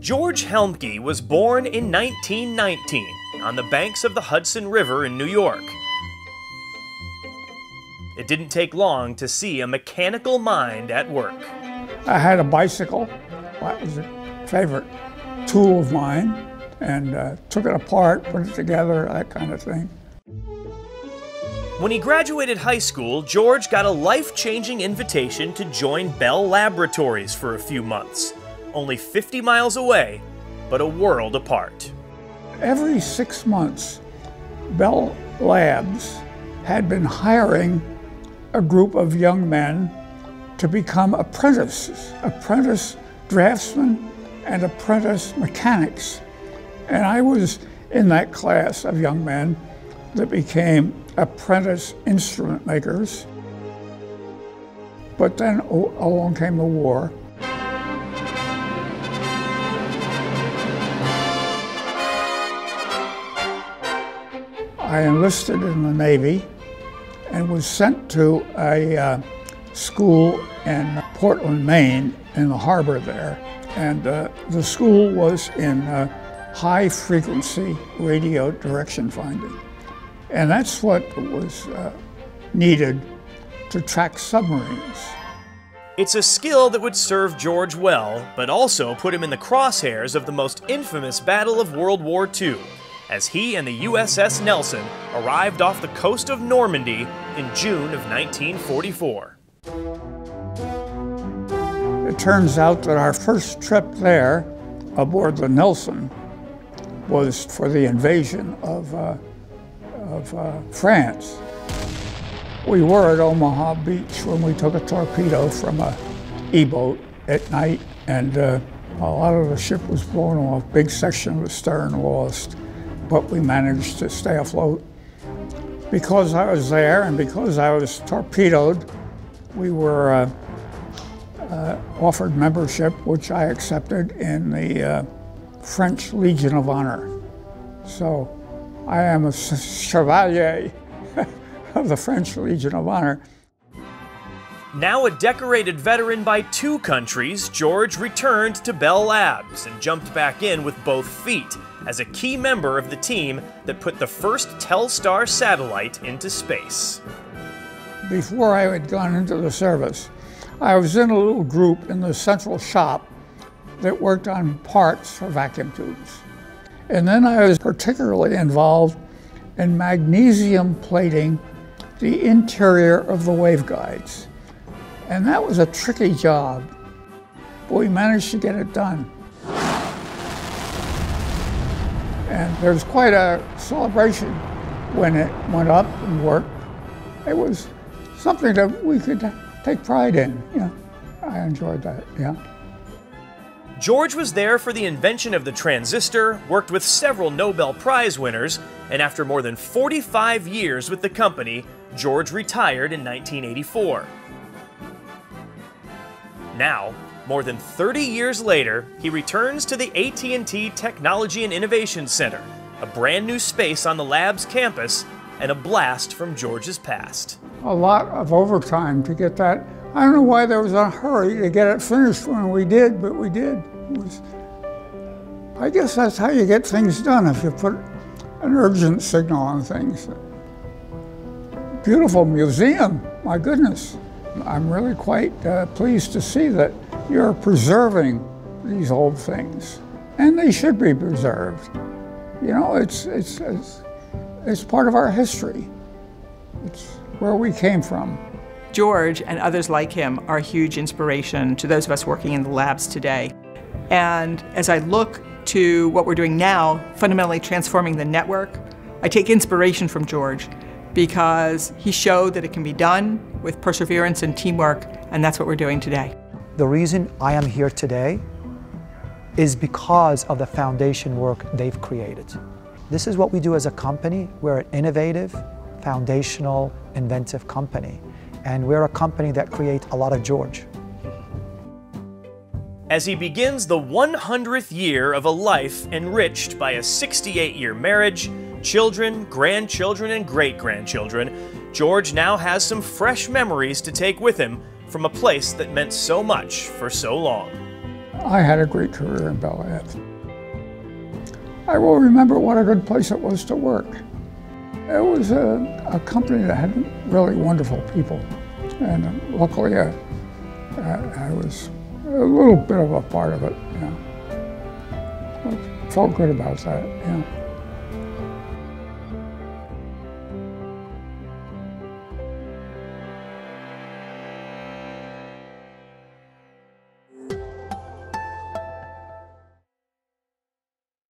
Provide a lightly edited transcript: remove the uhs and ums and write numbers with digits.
George Helmke was born in 1919 on the banks of the Hudson River in New York. It didn't take long to see a mechanical mind at work. I had a bicycle. That was a favorite tool of mine, and took it apart, put it together, that kind of thing. When he graduated high school, George got a life-changing invitation to join Bell Laboratories for a few months. Only 50 miles away, but a world apart. Every 6 months, Bell Labs had been hiring a group of young men to become apprentices, apprentice draftsmen and apprentice mechanics. And I was in that class of young men that became apprentice instrument makers. But then along came the war. I enlisted in the Navy and was sent to a school in Portland, Maine, in the harbor there. And the school was in high-frequency radio direction finding. And that's what was needed to track submarines. It's a skill that would serve George well, but also put him in the crosshairs of the most infamous battle of World War II, as he and the USS Nelson arrived off the coast of Normandy in June of 1944. It turns out that our first trip there aboard the Nelson was for the invasion of France. We were at Omaha Beach when we took a torpedo from a E-boat at night, and a lot of the ship was blown off. Big section of the stern lost, but we managed to stay afloat. Because I was there and because I was torpedoed, we were offered membership, which I accepted, in the French Legion of Honor. So I am a chevalier of the French Legion of Honor. Now a decorated veteran by 2 countries, George returned to Bell Labs and jumped back in with both feet as a key member of the team that put the first Telstar satellite into space. Before I had gone into the service, I was in a little group in the central shop that worked on parts for vacuum tubes. And then I was particularly involved in magnesium plating the interior of the waveguides. And that was a tricky job, but we managed to get it done. And there was quite a celebration when it went up and worked. It was something that we could take pride in. Yeah, I enjoyed that, yeah. George was there for the invention of the transistor, worked with several Nobel Prize winners, and after more than 45 years with the company, George retired in 1984. Now, more than 30 years later, he returns to the AT&T Technology and Innovation Center, a brand new space on the lab's campus, and a blast from George's past. A lot of overtime to get that. I don't know why there was a hurry to get it finished when we did, but we did. I guess that's how you get things done, if you put an urgent signal on things. Beautiful museum, my goodness. I'm really quite pleased to see that you're preserving these old things, and they should be preserved. You know, it's part of our history. It's where we came from. George and others like him are a huge inspiration to those of us working in the labs today. And as I look to what we're doing now, fundamentally transforming the network, I take inspiration from George because he showed that it can be done with perseverance and teamwork, and that's what we're doing today. The reason I am here today is because of the foundation work they've created. This is what we do as a company. We're an innovative, foundational, inventive company. And we're a company that creates a lot of George. As he begins the 100th year of a life enriched by a 68-year marriage, children, grandchildren, and great-grandchildren, George now has some fresh memories to take with him from a place that meant so much for so long. I had a great career in Bell-Ed. I will remember what a good place it was to work. It was a company that had really wonderful people, and luckily I was a little bit of a part of it. Yeah. I felt good about that. Yeah.